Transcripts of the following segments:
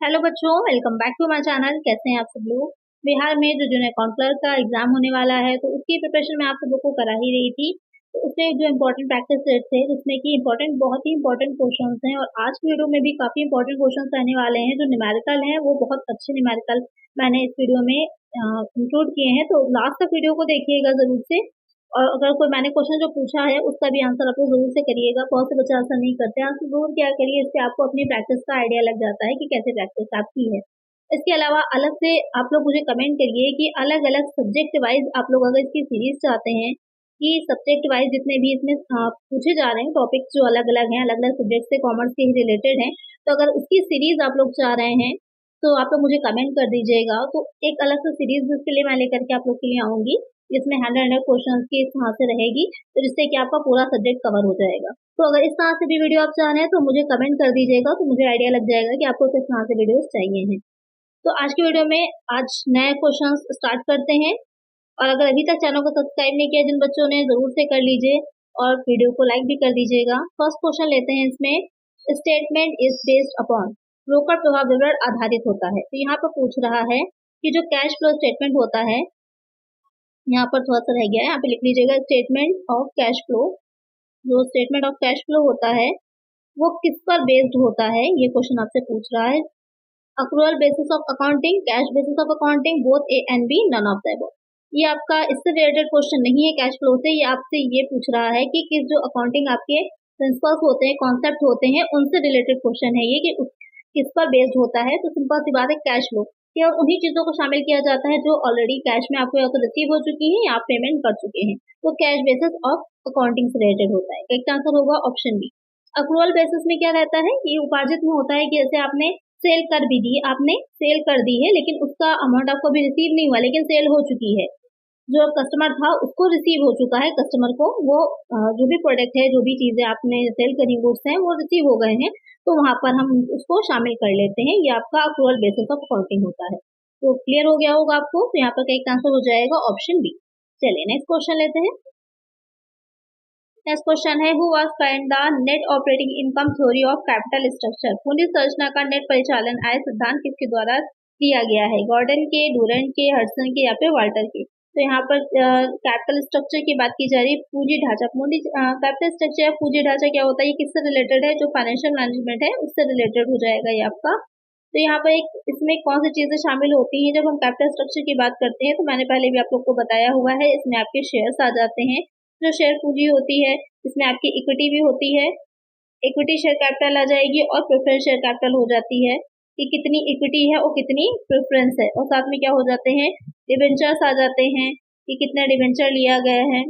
Hello बच्चों, welcome back to my channel. कैसे हैं आप सब लोग। बिहार में जो जूनियर अकाउंट क्लर्क का एग्जाम होने वाला है, तो उसकी प्रिपरेशन मैं आप सब लोग को करा ही रही थी। तो उसमें जो इम्पोर्टेंट प्रैक्टिस सेट थे, जिसमें कि बहुत ही इंपॉर्टेंट क्वेश्चंस हैं, और आज की वीडियो में भी काफी इंपॉर्टेंट क्वेश्चंस रहने वाले हैं। जो न्यूमेरिकल हैं वो बहुत अच्छे न्यूमेरिकल मैंने इस वीडियो में इंक्लूड किए हैं, तो लास्ट तक वीडियो को देखिएगा जरूर से। और अगर कोई मैंने क्वेश्चन जो पूछा है उसका भी आंसर आप लोग जरूर से करिएगा। बहुत से बच्चे आंसर नहीं करते हैं, आंसर जरूर क्या करिए, इससे आपको अपनी प्रैक्टिस का आइडिया लग जाता है कि कैसे प्रैक्टिस आपकी है। इसके अलावा अलग से आप लोग मुझे कमेंट करिए कि अलग अलग सब्जेक्ट वाइज आप लोग अगर इसकी सीरीज चाहते हैं, कि सब्जेक्ट वाइज जितने भी इसमें पूछे जा रहे हैं टॉपिक्स जो अलग अलग हैं, अलग अलग सब्जेक्ट से कॉमर्स के ही रिलेटेड हैं, तो अगर उसकी सीरीज आप लोग चाह रहे हैं तो आप लोग मुझे कमेंट कर दीजिएगा। तो एक अलग से सीरीज इसके लिए मैं लेकर के आप लोग के लिए आऊंगी, जिसमें 100 क्वेश्चन की इस तरह से रहेगी, तो जिससे कि आपका पूरा सब्जेक्ट कवर हो जाएगा। तो अगर इस तरह से भी वीडियो आप चाह रहे हैं तो मुझे कमेंट कर दीजिएगा, तो मुझे आइडिया लग जाएगा कि आपको किस तरह से वीडियोस चाहिए हैं। तो आज की वीडियो में आज नए क्वेश्चन स्टार्ट करते हैं। और अगर अभी तक चैनल को सब्सक्राइब नहीं किया जिन बच्चों ने, जरूर से कर लीजिए और वीडियो को लाइक भी कर दीजिएगा। फर्स्ट क्वेश्चन लेते हैं इसमें। स्टेटमेंट इज बेस्ड अपॉन, रोकड़ प्रभाव विवरण आधारित होता है। तो यहाँ पर पूछ रहा है कि जो कैश फ्लो स्टेटमेंट होता है, यहाँ पर थोड़ा सा रह गया है, यहाँ पे लिख लीजिएगा स्टेटमेंट ऑफ कैश फ्लो। जो स्टेटमेंट ऑफ कैश फ्लो होता है वो किस पर बेस्ड होता है, ये क्वेश्चन आपसे पूछ रहा है। Accrual basis of accounting, cash basis of accounting, both A and B, none of the above. ये आपका इससे रिलेटेड क्वेश्चन नहीं है कैश फ्लो से। ये आपसे ये पूछ रहा है कि किस जो अकाउंटिंग आपके प्रिंसिपल्स होते हैं, कॉन्सेप्ट होते हैं, उनसे रिलेटेड क्वेश्चन है ये, कि किस पर बेस्ड होता है। तो सिंपल सी बात है, कैश फ्लो केवल उन्हीं चीजों को शामिल किया जाता है जो ऑलरेडी कैश में आपको या तो रिसीव हो चुकी है या आप पेमेंट कर चुके हैं। तो कैश बेसिस ऑफ अकाउंटिंग से रिलेटेड होता है। एक आंसर होगा ऑप्शन बी। अक्रूअल बेसिस में क्या रहता है, ये उपार्जित में होता है कि जैसे आपने सेल कर भी दी, आपने सेल कर दी है लेकिन उसका अमाउंट आपको अभी रिसीव नहीं हुआ, लेकिन सेल हो चुकी है। जो कस्टमर था उसको रिसीव हो चुका है, कस्टमर को वो जो भी प्रोडक्ट है, जो भी चीजें आपने सेल करी, गुड्स हैं, वो रिसीव हो गए हैं, तो वहां पर हम उसको शामिल कर लेते हैं। ये आपका अक्रूअल बेसिस ऑफ अकाउंटिंग होता है। तो क्लियर हो गया होगा आपको। तो यहाँ पर एक आंसर हो जाएगा ऑप्शन बी। चलिए नेक्स्ट क्वेश्चन लेते हैं। नेक्स्ट क्वेश्चन है, who was find the net operating income theory of capital structure. पूंजी संरचना का नेट परिचालन आय सिद्धांत किसके द्वारा दिया गया है, गॉर्डन के, डूरेंट के, हडसन के, या फिर वाल्टर के। तो यहाँ पर कैपिटल स्ट्रक्चर की बात की जा रही है। पूंजी ढांचा, पूंजी कैपिटल स्ट्रक्चर या पूंजी ढांचा क्या होता है, ये किससे रिलेटेड है, जो फाइनेंशियल मैनेजमेंट है उससे रिलेटेड हो जाएगा ये आपका। तो यहाँ पर एक इसमें कौन सी चीजें शामिल होती हैं जब हम कैपिटल स्ट्रक्चर की बात करते हैं, तो मैंने पहले भी आप लोग को बताया हुआ है। इसमें आपके शेयर्स आ जाते हैं, जो शेयर पूंजी होती है, इसमें आपकी इक्विटी भी होती है, इक्विटी शेयर कैपिटल आ जाएगी, और प्रेफरेंस शेयर कैपिटल हो जाती है कि कितनी इक्विटी है और कितनी प्रेफरेंस है। और साथ में क्या हो जाते हैं, डिवेंचर्स आ जाते हैं कि कितने डिवेंचर लिया गया है।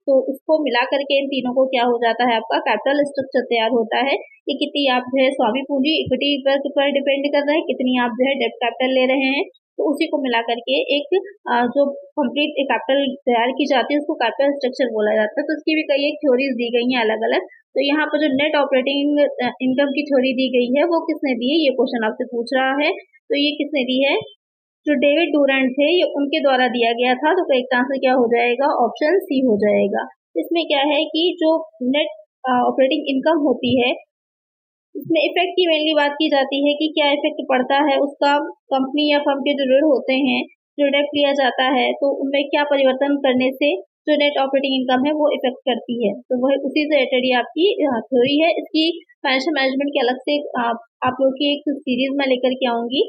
तो उसको मिला करके इन तीनों को क्या हो जाता है, आपका कैपिटल स्ट्रक्चर तैयार होता है कि कितनी आप जो है स्वामी पूंजी इक्विटी पर डिपेंड कर रहे हैं, कितनी आप जो है डेट कैपिटल ले रहे हैं। तो उसी को मिला करके एक जो कंप्लीट कैपिटल तैयार की जाती है उसको कैपिटल स्ट्रक्चर बोला जाता है। तो इसकी भी कई एक थ्योरीज दी गई हैं अलग अलग। तो यहाँ पर जो नेट ऑपरेटिंग इनकम की थ्योरी दी गई है वो किसने दी है, ये क्वेश्चन आपसे पूछ रहा है। तो ये किसने दी है, जो डेविड डूरेंट थे, ये उनके द्वारा दिया गया था। तो करेक्ट आंसर क्या हो जाएगा, ऑप्शन सी हो जाएगा। इसमें क्या है कि जो नेट ऑपरेटिंग इनकम होती है, इसमें इफेक्ट की मेनली बात की जाती है कि क्या इफेक्ट पड़ता है उसका कंपनी या फर्म के जो ऋण होते हैं, जो डेट लिया जाता है, तो उनमें क्या परिवर्तन करने से जो नेट ऑपरेटिंग इनकम है वो इफेक्ट करती है। तो वही उसी से रिलेटेड ये आपकी थ्योरी है। इसकी फाइनेंशियल मैनेजमेंट के अलग से आप लोग की एक सीरीज में लेकर के आऊंगी,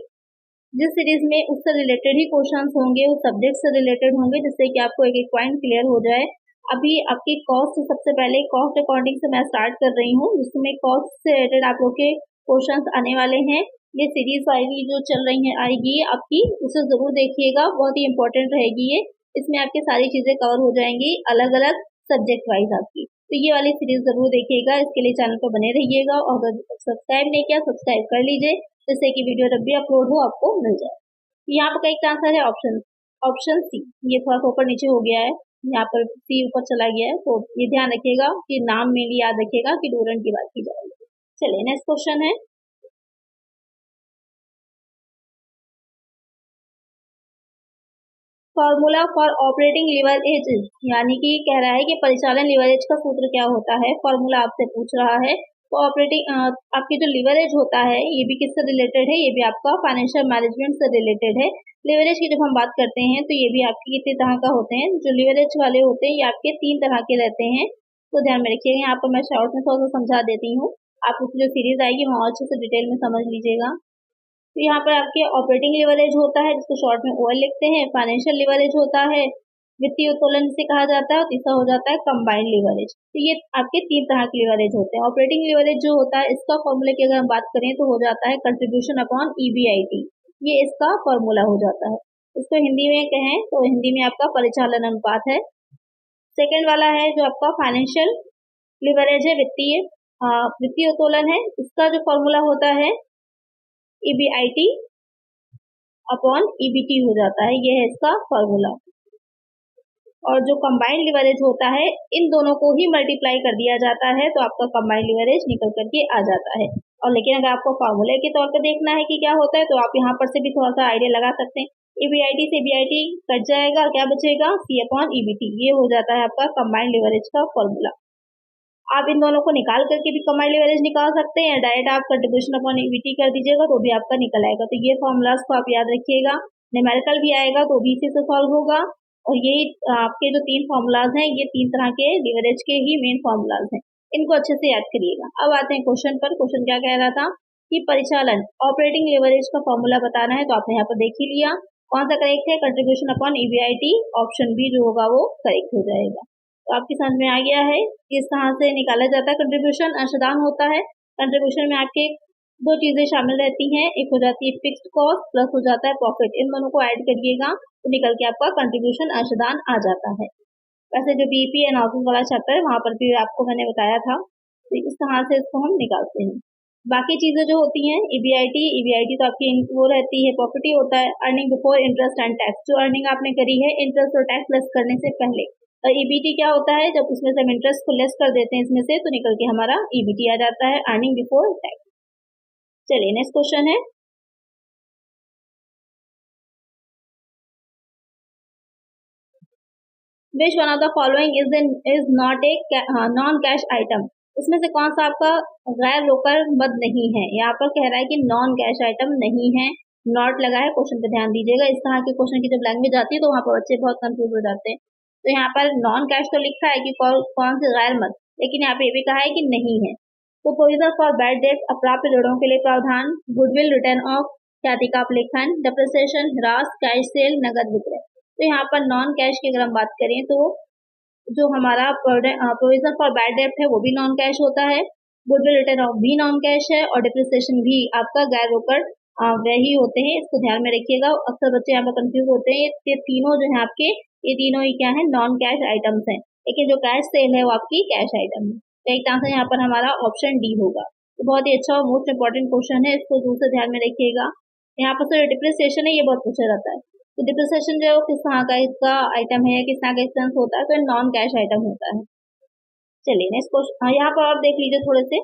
जिस सीरीज में उससे रिलेटेड ही क्वेश्चंस होंगे, उस सब्जेक्ट से रिलेटेड होंगे, जिससे कि आपको एक एक पॉइंट क्लियर हो जाए। अभी आपकी कॉस्ट, सबसे पहले कॉस्ट अकाउंटिंग से मैं स्टार्ट कर रही हूँ, जिसमें कॉस्ट से रिलेटेड आप लोग के क्वेश्चंस आने वाले हैं। ये सीरीज आएगी जो चल रही है आएगी आपकी, उसे जरूर देखिएगा, बहुत ही इंपॉर्टेंट रहेगी ये। इसमें आपकी सारी चीजें कवर हो जाएंगी अलग अलग सब्जेक्ट वाइज आपकी। तो ये वाली सीरीज जरूर देखिएगा, इसके लिए चैनल पर बने रहिएगा। और अगर सब्सक्राइब नहीं किया, सब्सक्राइब कर लीजिए, जिससे कि वीडियो जब भी अपलोड हो आपको मिल जाए। यहाँ पर करेक्ट आंसर है ऑप्शन सी। ये थोड़ा सा ऊपर नीचे हो गया है, यहाँ पर सी ऊपर चला गया है, तो ये ध्यान रखिएगा कि नाम में याद रखिएगा कि डूरेंट की बात की जा रही है। चलिए नेक्स्ट क्वेश्चन है, फॉर्मूला फॉर ऑपरेटिंग लीवरेज, यानी कि कह रहा है कि परिचालन लीवरेज का सूत्र क्या होता है, फॉर्मूला आपसे पूछ रहा है। ऑपरेटिंग आपकी जो लिवरेज होता है ये भी किससे रिलेटेड है, ये भी आपका फाइनेंशियल मैनेजमेंट से रिलेटेड है। लिवरेज की जब हम बात करते हैं तो ये भी आपके कितने तरह का होते हैं, जो लिवरेज वाले होते हैं ये आपके 3 तरह के रहते हैं। तो ध्यान में रखिएगा, यहाँ पर मैं शॉर्ट में थोड़ा सा समझा देती हूँ, आप उसकी जो सीरीज आएगी वहाँ अच्छे से डिटेल में समझ लीजिएगा। तो यहाँ पर आपके ऑपरेटिंग लिवरेज होता है जिसको शॉर्ट में ओएल लिखते हैं, फाइनेंशियल लिवरेज होता है, वित्तीय उत्तोलन से कहा जाता है, और तीसरा हो जाता है कंबाइंड लिवरेज। तो ये आपके 3 तरह के लिवरेज होते हैं। ऑपरेटिंग लिवरेज जो होता है इसका फॉर्मूला की अगर हम बात करें तो हो जाता है कंट्रीब्यूशन अपॉन ईबीआईटी, ये इसका फॉर्मूला हो जाता है। इसको हिंदी में कहें तो हिंदी में आपका परिचालन अनुपात है। सेकेंड वाला है जो आपका फाइनेंशियल लिवरेज है, वित्तीय उत्तोलन है, इसका जो फॉर्मूला होता है ईबीआईटी अपॉन ईबीटी हो जाता है, ये है इसका फॉर्मूला। और जो कंबाइंड लिवरेज होता है इन दोनों को ही मल्टीप्लाई कर दिया जाता है तो आपका कंबाइंड लिवरेज निकल करके आ जाता है। और लेकिन अगर आपको फॉर्मूले के तौर पे देखना है कि क्या होता है तो आप यहाँ पर से भी थोड़ा सा आइडिया लगा सकते हैं। ईबीआईटी से बीआईटी कट जाएगा, क्या बचेगा, सी अपॉन ईबीटी, ये हो जाता है आपका कंबाइंड लिवरेज का फॉर्मूला। आप इन दोनों को निकाल करके भी कंबाइंड लिवरेज निकाल सकते हैं, डायरेक्ट आप कंट्रीब्यूशन अपॉन ईबीटी कर दीजिएगा तो भी आपका निकल आएगा। तो ये फॉर्मूलाज को आप याद रखिएगा, न्यूमेरिकल भी आएगा तो भी इसी से सॉल्व होगा। और ये आपके जो 3 फॉर्मूलाज हैं ये 3 तरह के लिवरेज के ही मेन फॉर्मूलाज हैं, इनको अच्छे से याद करिएगा। अब आते हैं क्वेश्चन पर। क्वेश्चन क्या कह रहा था कि परिचालन ऑपरेटिंग लिवरेज का फॉर्मूला बताना है, तो आपने यहाँ पर देख ही लिया। कौन सा करेक्ट है, contribution upon EBIT, option B जो होगा वो करेक्ट हो जाएगा। तो आपकी समझ में आ गया है किस तरह से निकाला जाता है कंट्रीब्यूशन। अंशदान होता है, कंट्रीब्यूशन में आपके 2 चीजें शामिल रहती हैं, एक हो जाती है फिक्स्ड कॉस्ट प्लस हो जाता है प्रॉफिट, इन दोनों को ऐड करिएगा तो निकल के आपका कंट्रीब्यूशन अंशदान आ जाता है। वैसे जो बीईपी एनालिसिस वाला चैप्टर है वहां पर भी आपको मैंने बताया था, तो इस तरह से इसको हम निकालते हैं। बाकी चीजें जो होती हैं ईबीआईटी तो आपकी वो रहती है, प्रॉफिट ही होता है, earning before interest and tax, जो अर्निंग आपने करी है इंटरेस्ट और टैक्स लेस करने से पहले। और ईबीटी क्या होता है, जब उसमें से हम इंटरेस्ट को लेस कर देते हैं इसमें से तो निकल के हमारा ईबीटी आ जाता है, अर्निंग बिफोर टैक्स। चलिए नेक्स्ट क्वेश्चन है, which one of the following is not a non cash item, इसमें से कौन सा आपका गैर रोकड़ मद नहीं है। यहाँ पर कह रहा है कि नॉन कैश आइटम नहीं है, नॉट लगा है, क्वेश्चन पे ध्यान दीजिएगा। इस तरह के क्वेश्चन की जब लैंग्वेज आती है तो वहाँ पर बच्चे बहुत कंफ्यूज हो जाते हैं। तो यहाँ पर नॉन कैश तो लिखा है कि कौन से गैर मद, लेकिन यहाँ पे ये भी कहा है कि नहीं है। तो प्रोविजन फॉर बैड डेट, अप्राप्य ऋणों के लिए प्रावधान, गुडविल रिटर्न ऑफ ख्याति का अपलेखन, डेप्रिसिएशन, ह्रास, कैश सेल, नगद विक्रय। तो यहाँ पर नॉन कैश की अगर हम बात करें तो जो हमारा प्रोविजन फॉर बैड डेट है वो भी नॉन कैश होता है, गुडविल रिटर्न ऑफ भी नॉन कैश है, और डेप्रिसिएशन भी आपका गैर रोकड़ व्यय ही होते हैं। इसको ध्यान में रखिएगा, अक्सर बच्चे यहाँ पर कंफ्यूज होते हैं। ये तीनों जो है आपके, ये तीनों ही क्या है, नॉन कैश आइटम्स हैं, लेकिन जो कैश सेल है वो आपकी कैश आइटम है। तो एक आंसर यहाँ पर हमारा ऑप्शन डी होगा। तो बहुत ही अच्छा और मोस्ट इंपॉर्टेंट क्वेश्चन है, इसको दूसरे ध्यान में रखिएगा। यहाँ पर जो डिप्रिसिएशन है ये बहुत पूछा जाता है, तो डिप्रिसिएशन जो किस तरह का इसका आइटम है, किस तरह का एक्सपेंस होता है, तो नॉन कैश आइटम होता है। चलिए नेक्स्ट क्वेश्चन, यहाँ पर आप देख लीजिए थोड़े से,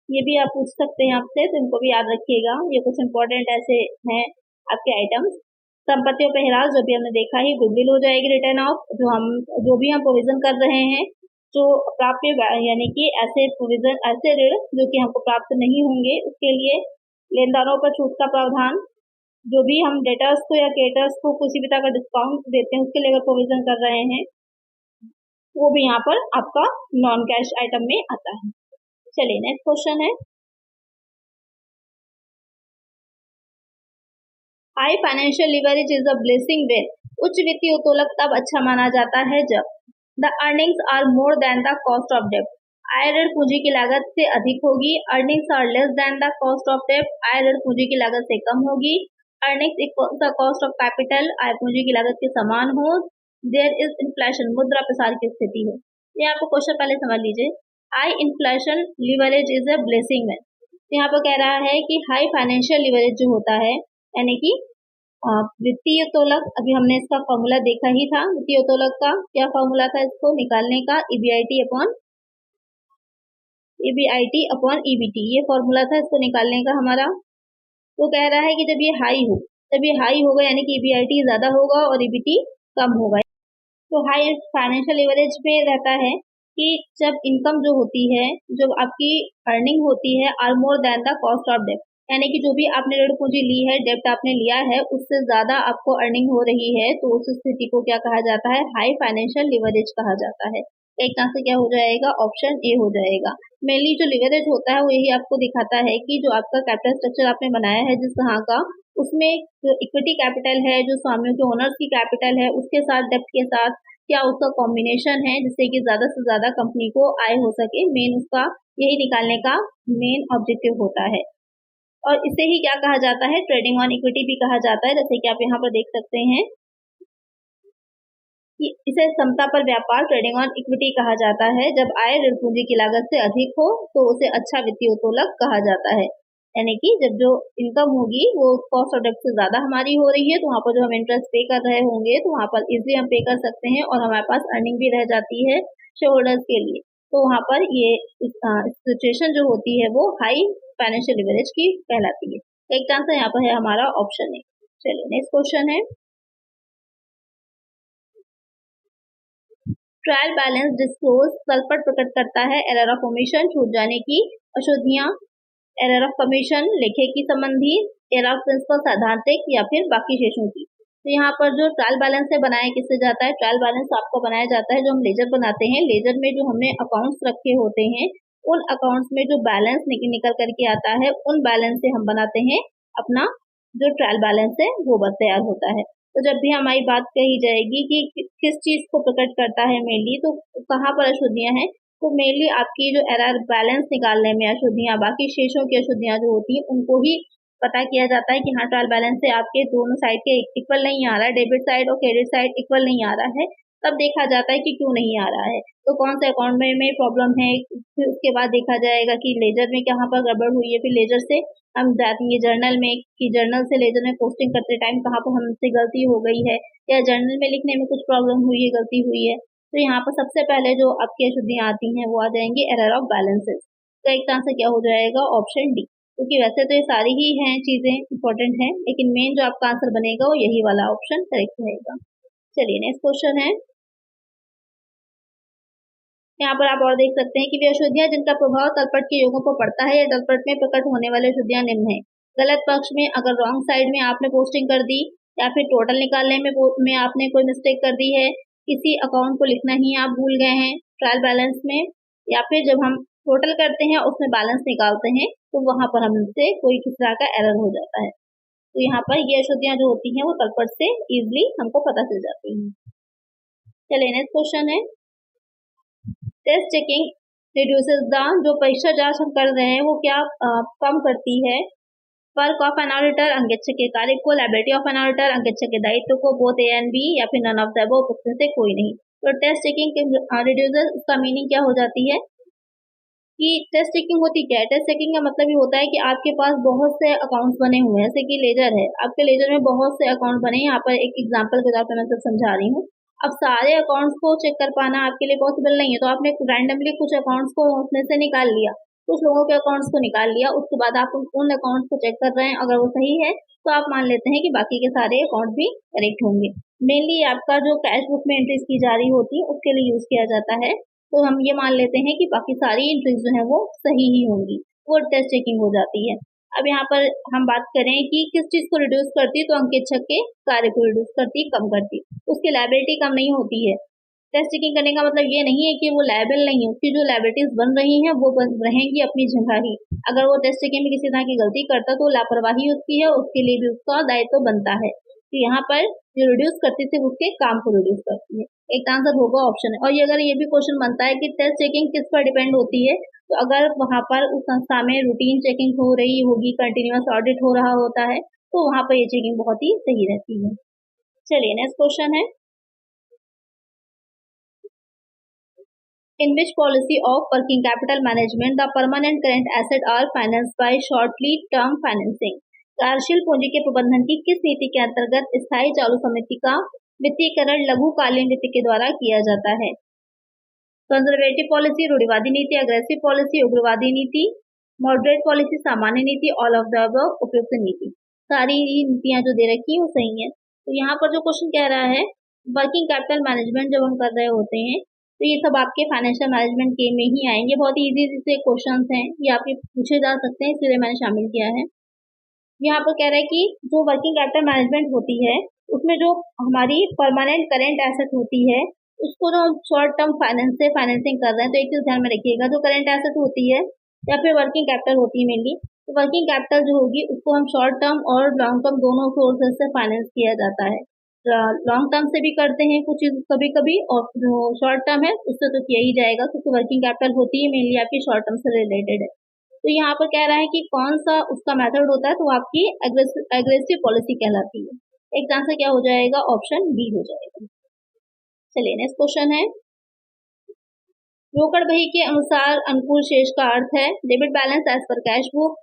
ये भी आप पूछ सकते हैं आपसे, तो इनको भी याद रखिएगा। ये कुछ इंपॉर्टेंट ऐसे हैं आपके आइटम्स। संपत्तियों पर हिरास जो भी हमने देखा ही, गुडविल हो जाएगी, रिटर्न ऑफ जो भी हम प्रोविजन कर रहे हैं, जो प्राप्य यानी कि ऐसे प्रोविजन, ऐसे ऋण जो कि हमको प्राप्त नहीं होंगे उसके लिए, लेनदारों पर छूट का प्रावधान, जो भी हम डेटर्स को या क्रेडिटर्स को किसी भी तरह का डिस्काउंट देते हैं उसके लिए अगर प्रोविजन कर रहे हैं वो भी यहाँ पर आपका नॉन कैश आइटम में आता है। चलिए नेक्स्ट क्वेश्चन है, high financial leverage is a blessing when, उच्च वित्तीय उत्तोलक तब अच्छा माना जाता है जब the earnings are more than the cost of डेब्ट, आय ऋण पूंजी की लागत से अधिक होगी, earnings are less than the cost of डेब्ट, आय ऋण पूंजी की लागत से कम होगी, earnings equal the cost of capital, आय पूंजी की लागत के समान हो, देयर इज इन्फ्लेशन, मुद्रा प्रसार की स्थिति है। ये आपको क्वेश्चन पहले समझ लीजिए, high inflation leverage is a blessing when. यहाँ पर कह रहा है कि हाई फाइनेंशियल लिवरेज जो होता है, यानी कि वित्तीय उत्तोलक, अभी हमने इसका फॉर्मूला देखा ही था, वित्तीय उत्तोलक का क्या फॉर्मूला था इसको निकालने का, ईबीआईटी अपॉन ईबीटी, ये फॉर्मूला था इसको निकालने का हमारा। तो कह रहा है कि जब ये हाई होगा यानी कि ईबीआईटी ज्यादा होगा और ईबीटी कम होगा। तो हाई फाइनेंशियल लिवरेज में रहता है कि जब इनकम जो होती है, जब आपकी अर्निंग होती है are more than the cost of डेब्ट, यानी कि जो भी आपने ऋण पूंजी ली है, डेब्ट आपने लिया है, उससे ज्यादा आपको अर्निंग हो रही है, तो उस स्थिति को क्या कहा जाता है? हाई फाइनेंशियल लिवरेज कहा जाता है। एक तरह से क्या हो जाएगा? ऑप्शन ए हो जाएगा। मेनली जो लिवरेज होता है वो यही आपको दिखाता है कि जो आपका कैपिटल स्ट्रक्चर आपने बनाया है जिस तरह का, उसमें जो इक्विटी कैपिटल है, जो स्वामियों के ओनर्स की कैपिटल है, उसके साथ डेब्ट के साथ क्या उसका कॉम्बिनेशन है, जिससे कि ज्यादा से ज्यादा कंपनी को आय हो सके। मेन उसका यही निकालने का मेन ऑब्जेक्टिव होता है। और इसे ही क्या कहा जाता है? ट्रेडिंग ऑन इक्विटी भी कहा जाता है, जैसे कि आप यहाँ पर देख सकते हैं कि इसे समता पर व्यापार ट्रेडिंग ऑन इक्विटी कहा जाता है। जब आय ऋण पूंजी की लागत से अधिक हो तो उसे अच्छा वित्तीय उत्तोलक कहा जाता है, यानी कि जब जो इनकम होगी वो कॉस्ट ऑफ डेब्ट से ज्यादा हमारी हो रही है, तो वहाँ पर जो हम इंटरेस्ट पे कर रहे होंगे तो वहाँ पर इजिली हम पे कर सकते हैं और हमारे पास अर्निंग भी रह जाती है शेयर होल्डर्स के लिए। तो वहाँ पर ये सिचुएशन जो होती है वो हाई फाइनेंशियल लिवरेज की कहलाती है। एक आंसर यहाँ पर है हमारा ऑप्शन ए। चलिए नेक्स्ट क्वेश्चन है, ट्रायल बैलेंस डिस्क्लोज तलपट प्रकट करता है एरर ऑफ ओमिशन, छूट जाने की अशुद्धियां, एरर ऑफ कमीशन लेखे की संबंधी, एरर ऑफ प्रिंसिपल सैद्धांतिक या फिर बाकी शेषों की। तो यहाँ पर जो ट्रायल बैलेंस है बनाया किससे जाता है? ट्रायल बैलेंस आपको बनाया जाता है जो हम लेजर बनाते हैं। लेजर में जो हमने अकाउंट्स रखे होते हैं उन अकाउंट्स में जो बैलेंस निकल करके आता है उन बैलेंस से हम बनाते हैं अपना जो ट्रायल बैलेंस है वो बस तैयार होता है। तो जब भी हमारी बात कही जाएगी कि किस चीज को प्रकट करता है मेनली, तो कहाँ पर अशुद्धियां हैं, तो मेनली आपकी जो एरर बैलेंस निकालने में अशुद्धियां, बाकी शेषों की अशुद्धियां जो होती है उनको ही पता किया जाता है कि हाँ ट्रायल बैलेंस से आपके दोनों साइड के इक्वल नहीं आ रहा है, डेबिट साइड और क्रेडिट साइड इक्वल नहीं आ रहा है, तब देखा जाता है कि क्यों नहीं आ रहा है, तो कौन से अकाउंट में प्रॉब्लम है। फिर उसके बाद देखा जाएगा कि लेजर में कहाँ पर गड़बड़ हुई है, फिर लेजर से हम जाएंगे जर्नल में कि जर्नल से लेजर में पोस्टिंग करते टाइम कहाँ पर हमसे गलती हो गई है या जर्नल में लिखने में कुछ प्रॉब्लम हुई है, गलती हुई है। तो यहाँ पर सबसे पहले जो आपकी अशुद्धियां आती हैं वो आ जाएंगी एरर ऑफ बैलेंसेस। तो एक तरह से क्या हो जाएगा? Option D. क्योंकि वैसे तो ये सारी ही हैं चीजें इंपॉर्टेंट हैं, लेकिन मेन जो आपका आंसर बनेगा वो यही वाला ऑप्शन करेक्ट रहेगा। चलिए नेक्स्ट क्वेश्चन है, यहाँ पर आप और देख सकते हैं कि वे अशुद्धियां जिनका प्रभाव तलपट के योगों पर पड़ता है या तलपट में प्रकट होने वाली अशुद्धियां निम्न है। गलत पक्ष में अगर रॉन्ग साइड में आपने पोस्टिंग कर दी, या फिर टोटल निकालने में आपने कोई मिस्टेक कर दी है, किसी अकाउंट को लिखना ही आप भूल गए हैं ट्रायल बैलेंस में, या फिर जब हम टोटल करते हैं उसमें बैलेंस निकालते हैं तो वहां पर हमसे कोई किस तरह का एरर हो जाता है। तो यहाँ पर ये अशुद्धियां जो होती हैं वो तलपट से इजिली हमको पता चल जाती हैं। चलिए नेक्स्ट क्वेश्चन है, टेस्ट चेकिंग रिड्यूसेस द, जो परीक्षा जांच हम कर रहे हैं वो क्या कम करती है? वर्क ऑफ एन ऑडिटर, अंगेक्षक के कार्य को, लायबिलिटी ऑफ एन ऑडिटर, अंगेक्षक के दायित्व को, बोथ ए एंड बी, या फिर नन ऑफ द अबव, से कोई नहीं। तो टेस्ट चेकिंग रिड्यूसेस, इसका मीनिंग क्या हो जाती है कि टेस्ट चेकिंग होती क्या है? टेस्ट चेकिंग का मतलब ये होता है कि आपके पास बहुत से अकाउंट्स बने हुए हैं, जैसे कि लेजर है, आपके लेजर में बहुत से अकाउंट बने, यहाँ पर एक एग्जांपल के तौर पर मैं सब समझा रही हूँ। अब सारे अकाउंट्स को चेक कर पाना आपके लिए पॉसिबल नहीं है, तो आपने रैंडमली कुछ अकाउंट्स को उसमें से निकाल लिया, कुछ लोगों के अकाउंट्स को निकाल लिया, उसके बाद आप उन अकाउंट्स को चेक कर रहे हैं, अगर वो सही है तो आप मान लेते हैं कि बाकी के सारे अकाउंट भी करेक्ट होंगे। मेनली आपका जो कैश बुक में एंट्रीज की जा रही होती है उसके लिए यूज किया जाता है, तो हम ये मान लेते हैं कि बाकी सारी एंट्रीज जो है वो सही ही होंगी, वो टेस्ट चेकिंग हो जाती है। अब यहाँ पर हम बात करें कि किस चीज को रिड्यूस करती है, तो अंकेक्षक के कार्य को रिड्यूस करती, कम करती, उसकी लायबिलिटी कम नहीं होती है। टेस्ट चेकिंग करने का मतलब ये नहीं है कि वो लायबल नहीं है, उसकी जो लायबिलिटीज बन रही हैं वो रहेंगी अपनी जगह ही। अगर वो टेस्ट चेकिंग में किसी तरह की गलती करता तो लापरवाही उसकी है, उसके लिए भी उसका दायित्व बनता है। तो यहाँ पर जो रिड्यूस करती सिर्फ उसके काम को रिड्यूस करती है। एक आंसर होगा ऑप्शन है। और ये अगर ये भी क्वेश्चन बनता है कि टेस्ट चेकिंग किस पर डिपेंड होती है, तो अगर वहां पर उस संस्था में रूटीन चेकिंग हो रही होगी, कंटिन्यूअस ऑडिट हो रहा होता है, तो वहां पर ये चेकिंग बहुत ही सही रहती है। चलिए नेक्स्ट क्वेश्चन है, in which policy of working capital management the permanent current asset are financed by shortly term financing, कार्यशील पूंजी के प्रबंधन की किस नीति के अंतर्गत स्थायी चालू समिति का वित्तीयकरण लघुकालीन वित्त के द्वारा किया जाता है? कंजर्वेटिव पॉलिसी, रूढ़िवादी नीति, अग्रेसिव पॉलिसी, उग्रवादी नीति, मॉडरेट पॉलिसी, सामान्य नीति, ऑल ऑफ द अबव, उपयुक्त नीति। सारी नीतियां जो दे रखी है वो सही है। तो यहाँ पर जो क्वेश्चन कह रहा है, वर्किंग कैपिटल मैनेजमेंट जब हम कर रहे होते हैं तो ये सब आपके फाइनेंशियल मैनेजमेंट के में ही आएंगे। बहुत इजी से क्वेश्चंस हैं, ये आपके पूछे जा सकते हैं, इसलिए मैंने शामिल किया है। यहाँ पर कह रहा है कि जो वर्किंग कैपिटल मैनेजमेंट होती है उसमें जो हमारी परमानेंट करेंट एसेट होती है उसको जो शॉर्ट टर्म फाइनेंस से फाइनेंसिंग कर रहे हैं, तो एक चीज ध्यान में रखिएगा, जो करंट एसेट होती है या फिर वर्किंग कैपिटल होती है मेनली, तो वर्किंग कैपिटल जो होगी उसको हम शॉर्ट टर्म और लॉन्ग टर्म दोनों सोर्सेज से फाइनेंस किया जाता है। लॉन्ग टर्म से भी करते हैं कुछ कभी कभी, और जो शॉर्ट टर्म है उससे तो किया ही जाएगा, क्योंकि वर्किंग कैपिटल होती है मेनली आपकी शॉर्ट टर्म से रिलेटेड है। तो यहाँ पर कह रहा है कि कौन सा उसका मेथड होता है, तो आपकी एग्रेसिव पॉलिसी कहलाती है। एक आंसर क्या हो जाएगा, ऑप्शन बी हो जाएगा। चलिए नेक्स्ट क्वेश्चन है, रोकड़ बही के अनुसार अनुकूल शेष का अर्थ है debit balance as per cash book,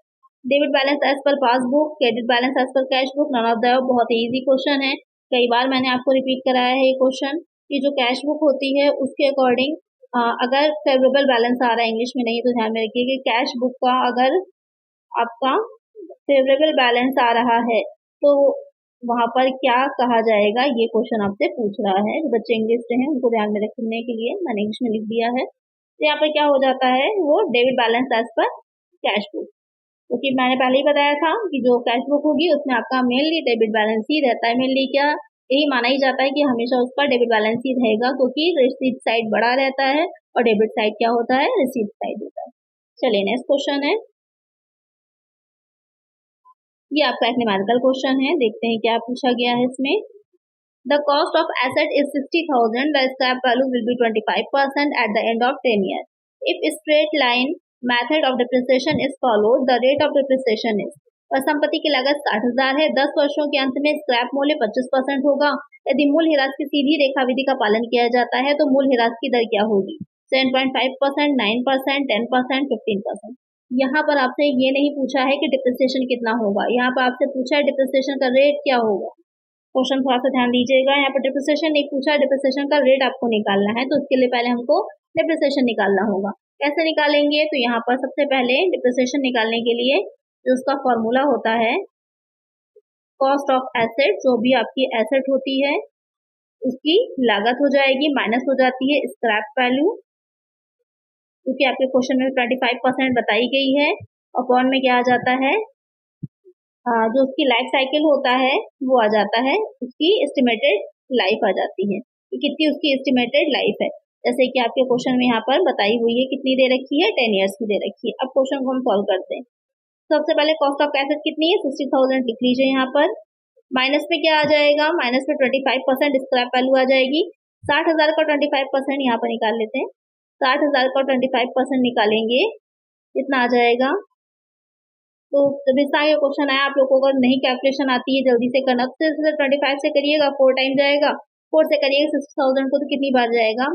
debit balance as per passbook, credit balance as per cash book, none of the above. बहुत ही इजी क्वेश्चन है, कई बार मैंने आपको रिपीट कराया है ये क्वेश्चन कि जो कैश बुक होती है उसके अकॉर्डिंग अगर फेवरेबल बैलेंस आ रहा है, इंग्लिश में नहीं तो ध्यान में रखिए कि कैश बुक का अगर आपका फेवरेबल बैलेंस आ रहा है तो वहां पर क्या कहा जाएगा, ये क्वेश्चन आपसे पूछ रहा है। जो बच्चे इंग्लिश से हैं उनको ध्यान में रखने के लिए मैंने इंग्लिश में लिख दिया है। तो यहाँ पर क्या हो जाता है, वो debit balance as per cash book, क्योंकि मैंने पहले ही बताया था कि जो कैश बुक होगी उसमें आपका मेनली डेबिट बैलेंस ही रहता है। मेनली क्या यही माना ही जाता है कि हमेशा उसका डेबिट बैलेंस ही रहेगा, क्योंकि रिसीट साइड बड़ा रहता है और डेबिट साइड क्या होता है, रिसीट साइड होता है। चलिए नेक्स्ट क्वेश्चन है, ये आपका एक न्यूमेरिकल क्वेश्चन है, देखते हैं क्या पूछा गया है इसमें। The cost of asset is 60,000, the scrap value will be 25% at the end of 10 year. If straight line method of depreciation is followed, the rate of depreciation is. संपत्ति की लागत 60,000 है, 10 वर्षों के अंत में स्क्रैप मूल्य 25% होगा। यदि मूल ह्रास की सीधी रेखा विधि का पालन किया जाता है तो मूल ह्रास की दर क्या होगी, 7.5%, 9%, 10%, 15%। यहाँ पर आपसे ये नहीं पूछा है कि डिप्रिसिएशन कितना होगा, यहाँ पर आपसे पूछा है डिप्रिसिएशन का रेट क्या होगा। क्वेश्चन थोड़ा सा ध्यान दीजिएगा, यहाँ पर डिप्रिसिएशन नहीं पूछा, डिप्रिसिएशन का रेट आपको निकालना है, तो उसके लिए पहले हमको डिप्रिसिएशन निकालना होगा। कैसे निकालेंगे, तो यहाँ पर सबसे पहले डिप्रिसिएशन निकालने के लिए जो उसका फॉर्मूला होता है, कॉस्ट ऑफ एसेट, जो भी आपकी एसेट होती है उसकी लागत हो जाएगी, माइनस हो जाती है स्क्रैप वैल्यू, क्योंकि आपके क्वेश्चन में 25% बताई गई है। अपॉन में क्या आ जाता है, जो उसकी लाइफ साइकिल होता है वो आ जाता है, उसकी एस्टिमेटेड लाइफ आ जाती है कि कितनी उसकी एस्टिमेटेड लाइफ है। जैसे कि आपके क्वेश्चन में यहाँ पर बताई हुई है, कितनी दे रखी है, 10 ईयर्स की दे रखी है। अब क्वेश्चन को हम सॉल्व करते हैं। सबसे पहले कॉस्ट ऑफ एसेट कितनी है, 60,000 लिख लीजिए यहाँ पर। माइनस में क्या आ जाएगा, माइनस में 25% स्क्रैप वैल्यू आ जाएगी। 60,000 का 25% यहाँ पर निकाल लेते हैं। 60,000 का 25% निकालेंगे, कितना आ जाएगा। तो जब इस आगे क्वेश्चन आया, आप लोगों को अगर नहीं कैलकुलेशन आती है जल्दी से करना, तो 25 से करिएगा, 4 टाइम जाएगा, 4 से करिएगा 60,000 को, तो कितनी बार जाएगा,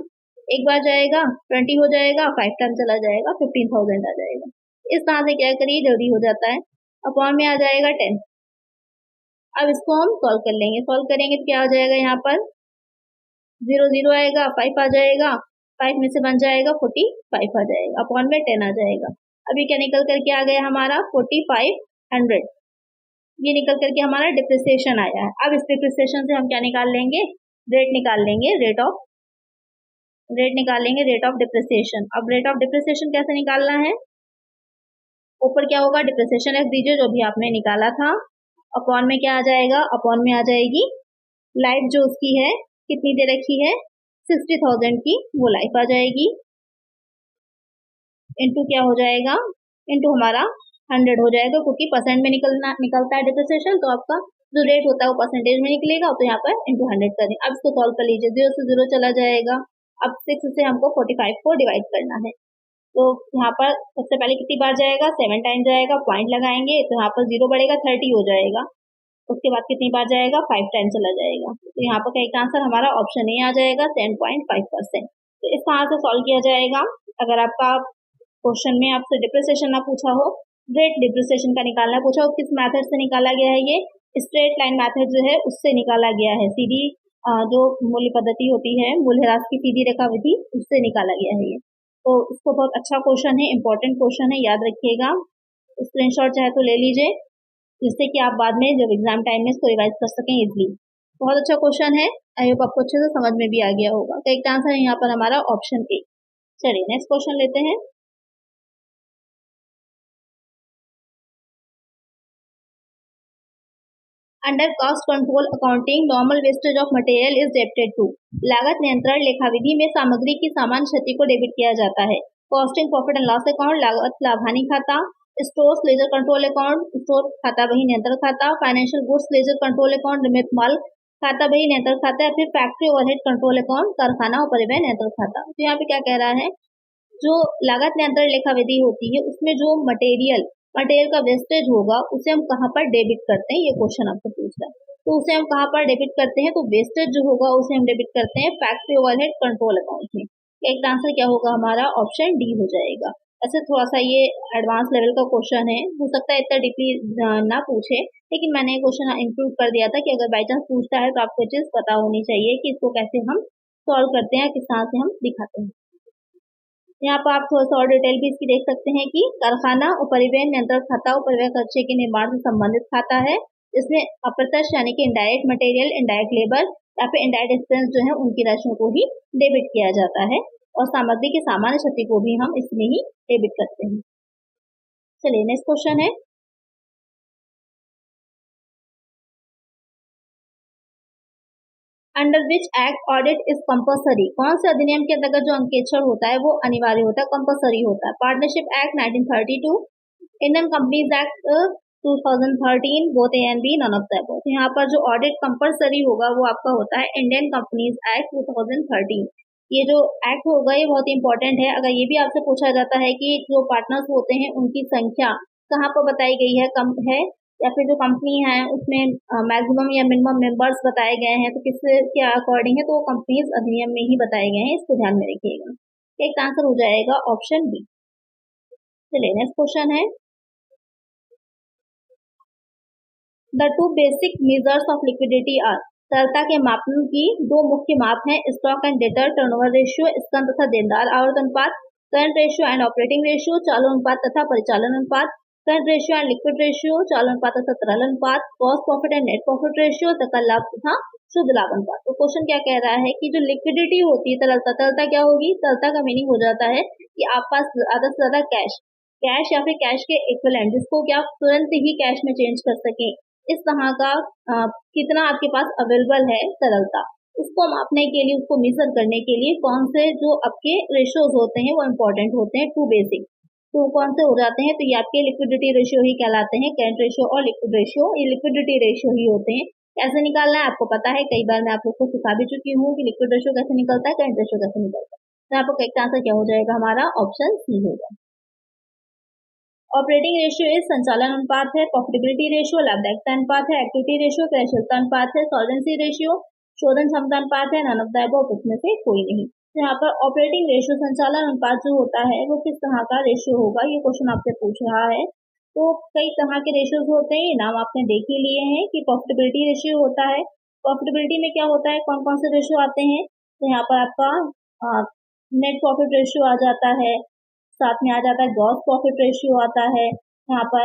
एक बार जाएगा, 20 हो जाएगा, 5 टाइम चला जाएगा, 15,000 आ जाएगा। इस तरह से क्या करिए, जल्दी हो जाता है। अपॉन में आ जाएगा 10। अब इसको हम सॉल्व कर लेंगे, सॉल्व करेंगे तो क्या आ जाएगा, यहाँ पर 0 0 आएगा, 5 आ जाएगा, 5 में से बन जाएगा 45 आ जाएगा, अपॉन में 10 आ जाएगा। अभी क्या निकल करके आ गया हमारा 4500, ये निकल करके हमारा डिप्रिसिएशन आया है। अब इस डिप्रिसिएशन से हम क्या निकाल लेंगे, रेट निकाल लेंगे, रेट निकालेंगे, रेट ऑफ डिप्रिसिएशन। अब रेट ऑफ डिप्रिसिएशन कैसे निकालना है, ऊपर क्या होगा, डिप्रिसिएशन रख दीजिए जो भी आपने निकाला था, अपॉन में क्या आ जाएगा, अपॉन में आ जाएगी लाइफ जो उसकी है, कितनी दे रखी है, 60,000 की, वो लाइफ आ जाएगी, इनटू क्या हो जाएगा, इनटू हमारा 100 हो जाएगा, क्योंकि परसेंट में निकलता है डिप्रिसिएशन, तो आपका जो रेट होता है वो परसेंटेज में निकलेगा, तो यहाँ पर इनटू 100 करें। अब इसको सॉल्व कर लीजिए, 0 से 0 चला जाएगा। अब 6 से हमको 45 को डिवाइड करना है, तो यहाँ पर सबसे पहले कितनी बार जाएगा, 7 टाइम जाएगा, पॉइंट लगाएंगे तो यहाँ पर 0 बढ़ेगा, 30 हो जाएगा। उसके बाद कितनी बार जाएगा, 5 टाइम चला जाएगा, तो यहाँ पर करेक्ट आंसर हमारा ऑप्शन ए आ जाएगा, 10.5%। तो इस तरह से सॉल्व किया जाएगा। अगर आपका क्वेश्चन में आपसे डिप्रिसिएशन ना पूछा हो, रेट डिप्रिसिएशन का निकालना पूछा हो, किस मेथड से निकाला गया है, ये स्ट्रेट लाइन मेथड जो है उससे निकाला गया है, सीधी जो मूल्य पद्धति होती है, मूल्यह्रास की सीधी रेखा विधि, उससे निकाला गया है ये। तो इसको बहुत अच्छा क्वेश्चन है, इंपॉर्टेंट क्वेश्चन है, याद रखिएगा। स्क्रीनशॉट चाहे तो ले लीजिए, जिससे कि आप बाद में जब एग्जाम टाइम में इसको रिवाइज कर सकें इजली। बहुत अच्छा क्वेश्चन है। आई होप आपको अच्छे से समझ में भी आ गया होगा। तो एक आंसर है यहाँ पर हमारा ऑप्शन ए। चलिए नेक्स्ट क्वेश्चन लेते हैं। Under cost control accounting normal wastage of material is debited to. लागत नियंत्रण लेखा विधि में सामग्री की सामान्य क्षति को डेबिट किया जाता है। Costing profit and loss account लागत लाभ हानि खाता, stores ledger control account store खाता बही नियंत्रण खाता, financial goods ledger control account निमित्त माल खाता बही नियंत्रण खाता, या फिर फैक्ट्री ओवरहेड कंट्रोल अकाउंट कारखाना और परिवहन नियंत्रण खाता। तो यहाँ पे क्या कह रहा है, जो लागत नियंत्रण लेखा विधि होती है उसमें जो मटेरियल का वेस्टेज होगा उसे हम कहाँ पर डेबिट करते हैं, ये क्वेश्चन आपको पूछ रहा है। तो उसे हम कहाँ पर डेबिट करते हैं, तो वेस्टेज जो होगा उसे हम डेबिट करते हैं फैक्ट्री ओवरहेड कंट्रोल अकाउंट में। एक आंसर क्या होगा हमारा, ऑप्शन डी हो जाएगा। ऐसे थोड़ा सा ये एडवांस लेवल का क्वेश्चन है, हो सकता है इतना डीपली ना पूछे, लेकिन मैंने क्वेश्चन इंक्लूड कर दिया था कि अगर बाई चांस पूछता है तो आपको चीज पता होनी चाहिए कि इसको कैसे हम सॉल्व करते हैं, किस तरह से हम दिखाते हैं। यहाँ पर आप थोड़ा सा और डिटेल भी इसकी देख सकते हैं कि कारखाना और परिवहन नियंत्रण खाता और परिवहन खर्चे के निर्माण से संबंधित खाता है। इसमें अप्रत्यक्ष यानी कि इनडायरेक्ट मटेरियल, इनडायरेक्ट लेबर या फिर इनडायरेक्ट एक्सपेंस जो है उनकी राशियों को ही डेबिट किया जाता है, और सामग्री की सामान्य क्षति को भी हम इसमें ही डेबिट करते हैं। चलिए नेक्स्ट क्वेश्चन है, under which act audit is compulsory. कौन से अधिनियम के अंतर्गत जो अंकेक्षण होता है वो अनिवार्य होता है, कंपल्सरी होता है। Partnership act 1932, Indian companies act 2013, both A and B, none of the above. यहाँ पर जो ऑडिट कंपल्सरी होगा वो आपका होता है इंडियन कंपनीज एक्ट 2013। ये जो एक्ट होगा ये बहुत इंपॉर्टेंट है। अगर ये भी आपसे पूछा जाता है कि जो पार्टनर्स होते हैं उनकी संख्या कहाँ पर बताई गई है, कम है, या फिर जो कंपनी है उसमें मैक्सिमम या मिनिमम मेंबर्स बताए गए हैं, तो किसके क्या अकॉर्डिंग है, तो वो कंपनीज अधिनियम में ही बताए गए हैं, इसको ध्यान में रखिएगा। एक आंसर हो जाएगा ऑप्शन बी। चलिए नेक्स्ट क्वेश्चन है, the two basic measures of liquidity are. तरलता के मापन की दो मुख्य माप हैं, stock and debtor turnover ratio, स्कंद तथा देनदार आवर्त अनुपात, current ratio and operating ratio, चालू अनुपात तथा परिचालन अनुपात, current ratio and liquid ratio, चालू अनुपात तथा तरल अनुपात, cost profit and net profit ratio, सकल लाभ तथा शुद्ध लाभ अनुपात। तो क्वेश्चन क्या कह रहा है कि जो लिक्विडिटी होती है, तरलता क्या होगी, तरलता का मीनिंग हो जाता है कि आप पास ज्यादा से ज्यादा कैश या फिर कैश के इक्विवेलेंट, जिसको क्या तुरंत ही कैश में चेंज कर सके, इस तरह का कितना आपके पास अवेलेबल है तरलता, उसको मापने के लिए, उसको मेजर करने के लिए कौन से जो आपके रेशियोज होते हैं वो इंपॉर्टेंट होते हैं, टू बेसिक। तो कौन से हो जाते हैं, तो ये आपके लिक्विडिटी रेशियो ही कहलाते हैं, करंट रेशियो और लिक्विड रेशियो, ये लिक्विडिटी रेशियो ही होते हैं। कैसे निकालना है आपको पता है, कई बार मैं आप लोग को सिखा भी चुकी हूँ कि लिक्विड रेशियो कैसे निकलता है, करंट रेशियो कैसे निकलता है। तो आपको करेक्ट आंसर क्या हो जाएगा हमारा, ऑप्शन सी होगा। ऑपरेटिंग रेशियो इज संचालन अनुपात है, प्रॉफिटेबिलिटी रेशियो लाभदायकता अनुपात है, एक्टिविटी रेशियो क्रियाशीलता अनुपात है, सॉल्वेंसी रेशियो शोधन क्षमता अनुपात है, नन ऑफ द अबव, उसमें से कोई नहीं। तो यहाँ पर ऑपरेटिंग रेशियो संचालन अनुपात जो होता है वो किस तरह का रेशियो होगा, ये क्वेश्चन आपसे पूछ रहा है। तो कई तरह के रेशियोज होते हैं, ये नाम आपने देख ही लिए हैं कि प्रॉफिटेबिलिटी रेशियो होता है। प्रॉफिटेबिलिटी में क्या होता है, कौन कौन से रेशियो आते हैं, तो यहाँ पर आपका नेट प्रॉफिट रेशियो आ जाता है, साथ में आ जाता है ग्रॉस प्रॉफिट रेशियो आता है, यहाँ पर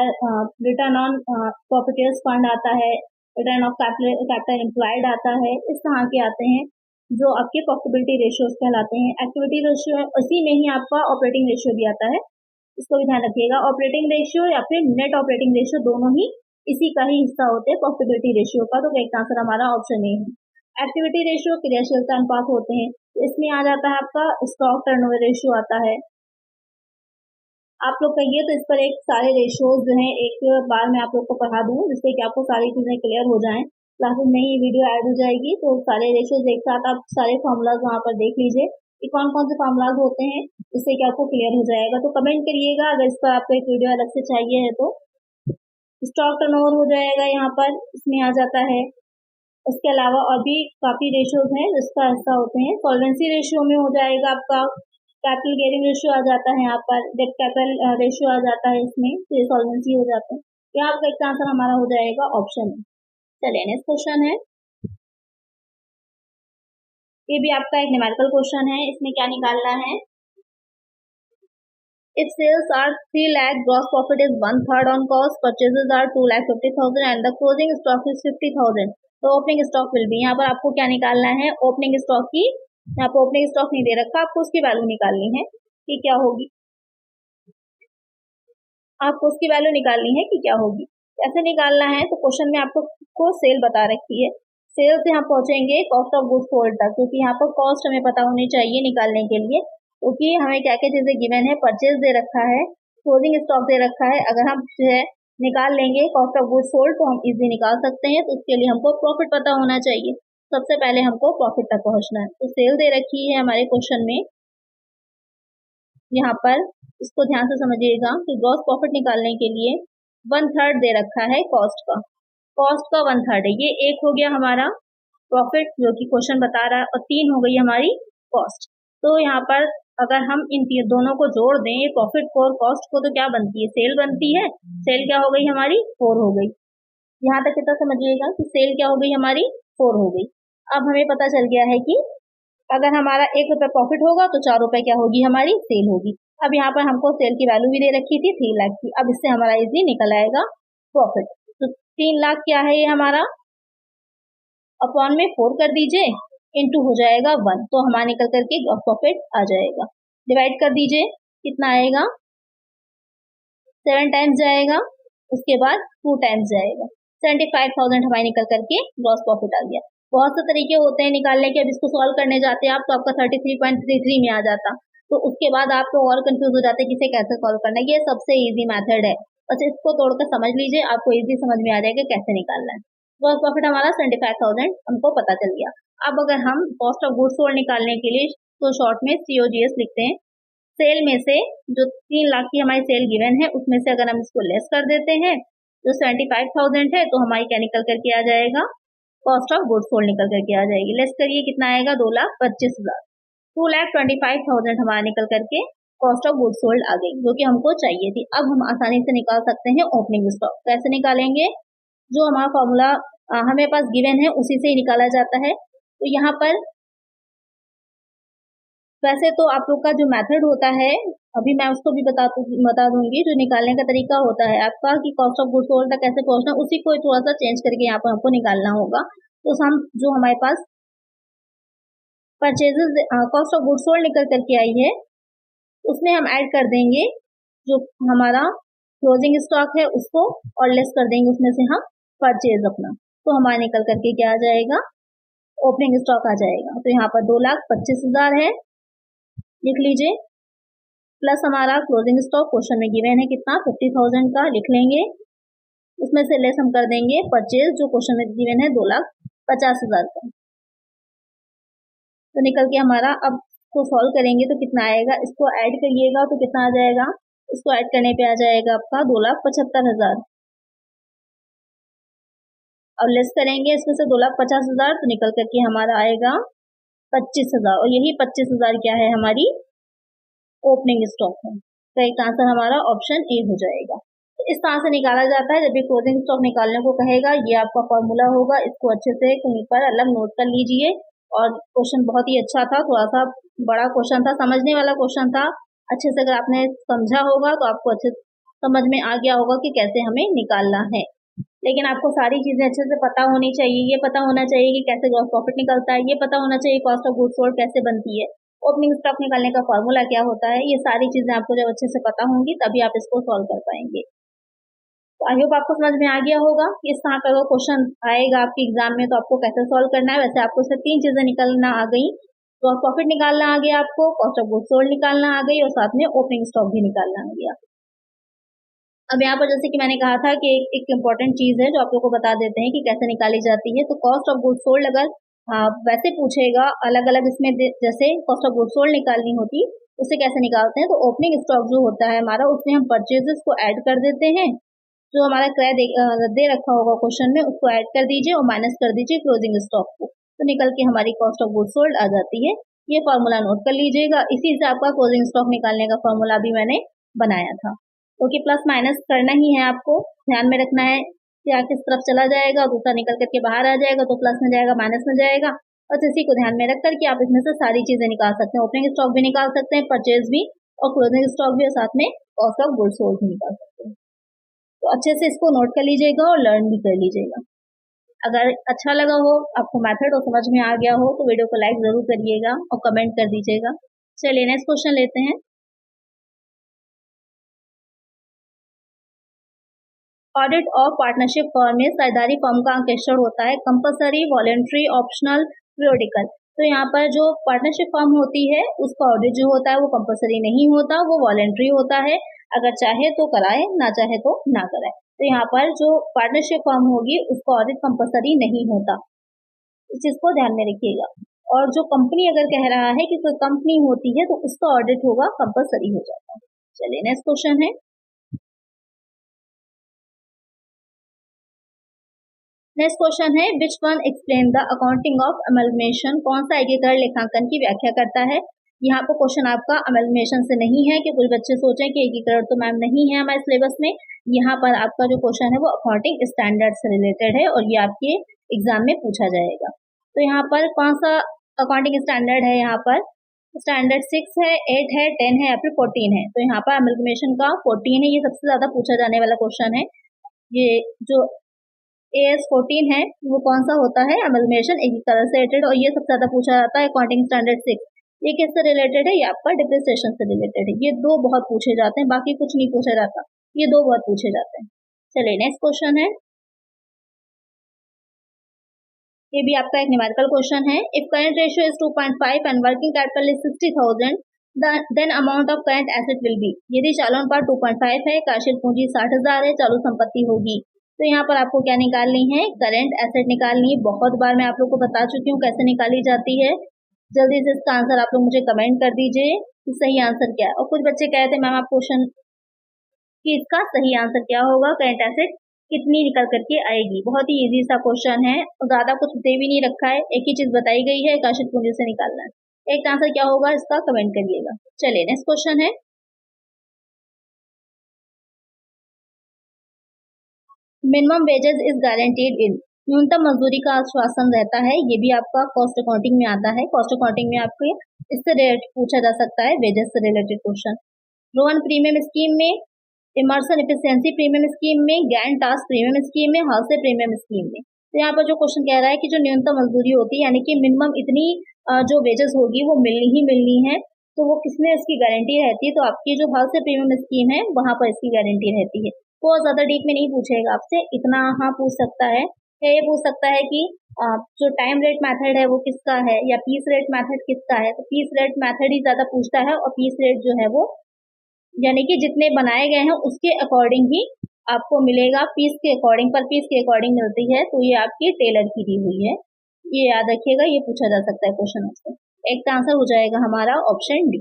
रिटर्न ऑन प्रॉपर्टीज फंड आता है, रिटर्न ऑफ कैपिटल एम्प्लॉयड आता है, इस तरह के आते हैं जो आपके प्रॉफिटेबिलिटी रेशियोज कहलाते हैं। एक्टिविटी रेशियो है, उसी में ही आपका ऑपरेटिंग रेशियो भी आता है, इसको भी ध्यान रखिएगा। ऑपरेटिंग रेशियो या फिर नेट ऑपरेटिंग रेशियो दोनों ही इसी का ही हिस्सा होते हैं प्रॉफिटेबिलिटी रेशियो का, तो करेक्ट आंसर हमारा ऑप्शन ए है। एक्टिविटी रेशियो क्रियाशीलता अनुपात होते हैं, इसमें आ जाता है आपका स्टॉक टर्नओवर रेशियो आता है। आप लोग कहिए तो इस पर एक सारे रेशियोज जो हैं एक बार मैं आप लोग को पढ़ा दूं, जिससे कि आपको सारी चीजें क्लियर हो जाएं। क्लासेस में ही वीडियो ऐड हो जाएगी, तो सारे रेशियोज एक साथ आप सारे फॉर्मूलाज वहां पर देख लीजिए कि कौन कौन से फॉर्मूलाज होते हैं, जिससे कि आपको क्लियर हो जाएगा। तो कमेंट करिएगा अगर इस पर आपको एक वीडियो अलग से चाहिए है तो। स्टॉक टर्नओवर हो जाएगा यहाँ पर, इसमें आ जाता है। इसके अलावा और भी काफी रेशियोज हैं जिसका हिस्सा होते हैं। सॉल्वेंसी रेशियो में हो जाएगा आपका कैपिटल गियरिंग रेशियो आ जाता है, यहाँ पर डेट कैपिटल रेशियो आ जाता है, इसमें तो ये सॉल्वेंसी हो जाता है। यहाँ आपका एक आंसर हमारा हो जाएगा ऑप्शन है। चलिए नेक्स्ट क्वेश्चन है, ये भी आपका एक न्यूमेरिकल क्वेश्चन है, इसमें क्या निकालना है। If sales are 3 lakh, gross profit is 1/3 on cost, purchases are 2,50,000 and the closing stock is 50,000. तो ओपनिंग स्टॉक विल बी, यहाँ पर आपको क्या निकालना है, ओपनिंग स्टॉक की, यहाँ पर ओपनिंग स्टॉक नहीं दे रखा, आपको उसकी वैल्यू निकालनी है कि क्या होगी, आपको उसकी वैल्यू निकालनी है कि क्या होगी। कैसे निकालना है, तो क्वेश्चन में आपको सेल बता रखी है, सेल से हम पहुंचेंगे कॉस्ट ऑफ गुड्स सोल्ड तक, क्योंकि यहाँ पर कॉस्ट हमें पता होनी चाहिए निकालने के लिए, क्योंकि हमें क्या क्या चीजें गिवन है, परचेज दे रखा है, क्लोजिंग स्टॉक दे रखा है। अगर हम जो है निकाल लेंगे कॉस्ट ऑफ गुड्स सोल्ड तो हम इजीली निकाल सकते हैं, तो उसके लिए हमको प्रॉफिट पता होना चाहिए, सबसे पहले हमको प्रॉफिट तक पहुंचना है। तो सेल दे रखी है हमारे क्वेश्चन में, यहाँ पर इसको ध्यान से समझिएगा कि ग्रॉस प्रॉफिट निकालने के लिए 1/3 दे रखा है कॉस्ट का, कॉस्ट का 1/3 है, ये एक हो गया हमारा प्रॉफिट जो कि क्वेश्चन बता रहा है, और 3 हो गई हमारी कॉस्ट। तो यहाँ पर अगर हम इन दोनों को जोड़ दें, ये प्रॉफिट को और कॉस्ट को, तो क्या बनती है, सेल बनती है। सेल क्या हो गई हमारी, 4 हो गई। यहाँ तक कितना समझिएगा कि सेल क्या हो गई हमारी, 4 हो गई। अब हमें पता चल गया है कि अगर हमारा 1 रुपये प्रॉफिट होगा तो 4 रुपए क्या होगी, हमारी सेल होगी। अब यहाँ पर हमको सेल की वैल्यू भी दे रखी थी 3 लाख की, अब इससे हमारा इजी निकल आएगा प्रॉफिट। तो 3 लाख क्या है ये हमारा, अपॉन में 4 कर दीजिए, इनटू हो जाएगा 1, तो हमारा निकल करके ग्रॉस प्रॉफिट आ जाएगा। डिवाइड कर दीजिए, कितना आएगा, 7 टाइम्स जाएगा, उसके बाद 2 टाइम्स जाएगा, 75,000 हमारे निकल करके ग्रॉस प्रॉफिट आ गया। बहुत से तरीके होते हैं निकालने के, अब इसको सॉल्व करने जाते हैं आप तो आपका 33.33 में आ जाता, तो उसके बाद आप तो और कंफ्यूज हो जाते हैं कि इसे कैसे सॉल्व करना है। ये सबसे इजी मेथड है, बस इसको तोड़कर समझ लीजिए, आपको इजी समझ में आ जाएगा कैसे निकालना है। ग्रॉस प्रॉफिट हमारा 75,000 हमको पता चल गया। अब अगर हम कॉस्ट ऑफ गुड्स सोल्ड निकालने के लिए तो शॉर्ट में COGS लिखते हैं, सेल में से जो 3 लाख की हमारी सेल गिवन है उसमें से अगर हम इसको लेस कर देते हैं जो 75,000 है, तो हमारी क्या निकल करके आ जाएगा, कॉस्ट ऑफ गुड्स सोल्ड निकल करके आ जाएगी। लेस करिए, कितना आएगा, 2,25,000, 2,25,000 हमारा निकल करके कॉस्ट ऑफ गुड्स सोल्ड आ गई, जो कि हमको चाहिए थी। अब हम आसानी से निकाल सकते हैं ओपनिंग स्टॉक। कैसे निकालेंगे, जो हमारा फॉर्मूला हमें पास गिवन है उसी से ही निकाला जाता है। तो यहाँ पर वैसे तो आप लोग का जो मेथड होता है, अभी मैं उसको भी बता दूंगी, जो निकालने का तरीका होता है आपका कि कॉस्ट ऑफ गुड्स सोल्ड तक कैसे पहुंचना, उसी को थोड़ा सा चेंज करके यहाँ पर हमको निकालना होगा। तो हम जो हमारे पास purchases cost of goods sold निकल करके आई है, उसमें हम ऐड कर देंगे जो हमारा क्लोजिंग स्टॉक है उसको, और लेस कर देंगे उसमें से हम परचेज अपना, तो हमारा निकल करके क्या आ जाएगा, ओपनिंग स्टॉक आ जाएगा। तो यहाँ पर 2,25,000 है, लिख लीजिए, प्लस हमारा क्लोजिंग स्टॉक क्वेश्चन में गिवन है कितना, 50,000 का लिख लेंगे, उसमें से लेस हम कर देंगे परचेज जो क्वेश्चन में गिवन है 2,50,000 का। तो निकल के हमारा, अब इसको सॉल्व करेंगे तो कितना आएगा, इसको ऐड करिएगा तो कितना आ जाएगा, इसको ऐड करने पे आ जाएगा आपका 2,75,000, अब लेस करेंगे इसमें से 2,50,000 तो निकल करके हमारा आएगा 25,000, और यही 25,000 क्या है, हमारी ओपनिंग स्टॉक है। तो एक आंसर हमारा ऑप्शन ए हो जाएगा। तो इस तरह से निकाला जाता है। जब भी क्लोजिंग स्टॉक निकालने को कहेगा, ये आपका फॉर्मूला होगा, इसको अच्छे से कहीं पर अलग नोट कर लीजिए। और क्वेश्चन बहुत ही अच्छा था, थोड़ा सा बड़ा क्वेश्चन था, समझने वाला क्वेश्चन था। अच्छे से अगर आपने समझा होगा तो आपको अच्छे समझ में आ गया होगा कि कैसे हमें निकालना है। लेकिन आपको सारी चीजें अच्छे से पता होनी चाहिए। ये पता होना चाहिए कि कैसे ग्रॉस प्रॉफिट निकलता है, ये पता होना चाहिए कॉस्ट ऑफ गुड्स सोल्ड कैसे बनती है, ओपनिंग स्टॉक निकालने का फॉर्मूला क्या होता है। ये सारी चीजें आपको जब अच्छे से पता होंगी तभी आप इसको सॉल्व कर पाएंगे। तो आई होप आपको समझ में आ गया होगा कि इस तरह का अगर क्वेश्चन आएगा आपके एग्जाम में तो आपको कैसे सॉल्व करना है। वैसे आपको इससे 3 चीजें निकलना आ गई, ग्रॉस प्रॉफिट निकालना आ गया, आपको कॉस्ट ऑफ गुड्स सोल्ड निकालना आ गई, और साथ में ओपनिंग स्टॉक भी निकालना आ गया। अब यहाँ पर जैसे कि मैंने कहा था कि एक इम्पोर्टेंट चीज है जो आप लोग को बता देते हैं कि कैसे निकाली जाती है। तो कॉस्ट ऑफ गुड्स सोल्ड अगर वैसे पूछेगा अलग अलग, इसमें जैसे कॉस्ट ऑफ गुड्स सोल्ड निकालनी होती उसे कैसे निकालते हैं, तो ओपनिंग स्टॉक जो होता है हमारा, उसमें हम परचेजेस को ऐड कर देते हैं, जो हमारा क्रय दे रखा होगा क्वेश्चन में उसको ऐड कर दीजिए और माइनस कर दीजिए क्लोजिंग स्टॉक को, तो निकल के हमारी कॉस्ट ऑफ गुड्स सोल्ड आ जाती है। ये फॉर्मूला नोट कर लीजिएगा। इसी से आपका क्लोजिंग स्टॉक निकालने का फॉर्मूला भी मैंने बनाया था। क्योंकि प्लस माइनस करना ही है, आपको ध्यान में रखना है कि किस तरफ चला जाएगा, दूसरा निकल करके बाहर आ जाएगा तो प्लस में जाएगा माइनस में जाएगा। बस इसी को ध्यान में रख करके आप इसमें से सारी चीजें निकाल सकते हैं। ओपनिंग स्टॉक भी निकाल सकते हैं, परचेज भी, और क्लोजिंग स्टॉक भी, और साथ में कॉस्ट ऑफ गुड्स सोल्ड भी निकाल सकते हैं। तो अच्छे से इसको नोट कर लीजिएगा और लर्न भी कर लीजिएगा। अगर अच्छा लगा हो, आपको मेथड और समझ में आ गया हो, तो वीडियो को लाइक ज़रूर करिएगा और कमेंट कर दीजिएगा। चलिए नेक्स्ट क्वेश्चन लेते हैं। ऑडिट ऑफ पार्टनरशिप फर्म में साझेदारी फर्म का अंकेक्षण होता है कंपलसरी, वॉलेंट्री, ऑप्शनल, पीरियोडिकल। तो यहाँ पर जो पार्टनरशिप फर्म होती है उसका ऑडिट जो होता है वो कंपलसरी नहीं होता, वो वॉलेंट्री होता है। अगर चाहे तो कराए, ना चाहे तो ना कराए। तो यहाँ पर जो पार्टनरशिप फर्म होगी उसका ऑडिट कंपलसरी नहीं होता, इस चीज को ध्यान में रखिएगा। और जो कंपनी अगर कह रहा है कि कोई कंपनी होती है तो उसका ऑडिट होगा, कंपलसरी हो जाता है। चलिए नेक्स्ट क्वेश्चन है। नेक्स्ट क्वेश्चन है which one explain the accounting of amalgamation. कौन सा एकीकरण लेखांकन की व्याख्या करता है। यहाँ पर क्वेश्चन आपका अमलमेशन से नहीं है कि कुछ बच्चे सोचें कि एकीकरण तो मैम नहीं है हमारे सिलेबस में। यहाँ पर आपका जो क्वेश्चन है वो अकाउंटिंग स्टैंडर्ड से रिलेटेड है और ये आपके एग्जाम में पूछा जाएगा। तो यहाँ पर कौन सा अकाउंटिंग स्टैंडर्ड है, यहाँ पर स्टैंडर्ड 6 है, 8 है, 10 है या फिर 14 है। तो यहाँ पर अमलमेशन का 14 है, ये सबसे ज्यादा पूछा जाने वाला क्वेश्चन है। ये जो AS14 है वो कौन सा होता है, अमलमेशन एकीकरण से रिलेटेड, और ये सबसे ज्यादा पूछा जाता है अकाउंटिंग स्टैंडर्ड 6। ये किससे रिलेटेड है, ये आपका डिप्रिसिएशन से रिलेटेड है। ये दो बहुत पूछे जाते हैं, बाकी कुछ नहीं पूछा जाता, ये दो बहुत पूछे जाते हैं। चलिए नेक्स्ट क्वेश्चन है, ये भी आपका एक न्यूमेरिकल क्वेश्चन है। If current ratio is 2.5 and working capital is 60,000 then amount of current asset will be. यदि चालू अनुपात 2.5 है, कार्यशील पूंजी 60,000 है, चालू संपत्ति होगी। तो यहाँ पर आपको क्या निकालनी है, करंट एसेट निकालनी है। बहुत बार मैं आप लोग को बता चुकी हूँ कैसे निकाली जाती है। जल्दी से इसका आंसर आप लोग मुझे कमेंट कर दीजिए कि सही आंसर क्या है। और कुछ बच्चे कह रहे थे मैम आप क्वेश्चन कि इसका सही आंसर क्या होगा, करंट एसेट कितनी निकल करके आएगी। बहुत ही इजी सा क्वेश्चन है और ज्यादा कुछ दे भी नहीं रखा है, एक ही चीज बताई गई है, कार्यशील पूंजी से निकालना है। एक आंसर क्या होगा इसका कमेंट करिएगा। चलिए नेक्स्ट क्वेश्चन है, मिनिमम वेजेस इज गारंटीड इन। न्यूनतम मजदूरी का आश्वासन रहता है, ये भी आपका कॉस्ट अकाउंटिंग में आता है। कॉस्ट अकाउंटिंग में आपको इससे रिलेटेड पूछा जा सकता है, वेजेस से related question. Rohan premium scheme में, इमर्सन एफिशिएंसी प्रीमियम स्कीम में, गैंट टास्क प्रीमियम स्कीम में, हाउस प्रीमियम स्कीम में। तो यहाँ पर जो क्वेश्चन कह रहा है कि जो न्यूनतम मजदूरी होती है यानी कि मिनिमम इतनी जो वेजेस होगी वो मिलनी ही मिलनी है, तो वो किसमें इसकी गारंटी रहती है, तो आपकी जो हाउस प्रीमियम स्कीम है वहां पर इसकी गारंटी रहती है। बहुत ज्यादा डीप में नहीं पूछेगा आपसे, इतना हाँ पूछ सकता है, या ये पूछ सकता है कि जो टाइम रेट मेथड है वो किसका है या पीस रेट मेथड किसका है। तो पीस रेट मेथड ही ज्यादा पूछता है और पीस रेट जो है वो यानी कि जितने बनाए गए हैं उसके अकॉर्डिंग ही आपको मिलेगा, पीस के अकॉर्डिंग, पर पीस के अकॉर्डिंग मिलती है। तो ये आपकी टेलर की दी हुई है, ये याद रखिएगा, ये पूछा जा सकता है क्वेश्चन आपसे। एक का आंसर हो जाएगा हमारा ऑप्शन डी।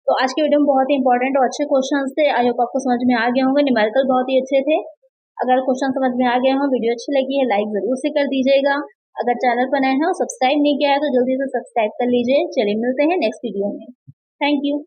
तो आज के वीडियो में बहुत ही इंपॉर्टेंट और अच्छे क्वेश्चन थे, आई होप आपको समझ में आ गए होंगे। न्यूमेरिकल बहुत ही अच्छे थे। अगर क्वेश्चन समझ में आ गए हो, वीडियो अच्छी लगी है, लाइक जरूर से कर दीजिएगा। अगर चैनल पर नए हैं और सब्सक्राइब नहीं किया है तो जल्दी से सब्सक्राइब कर लीजिए। चलिए मिलते हैं नेक्स्ट वीडियो में। Thank you.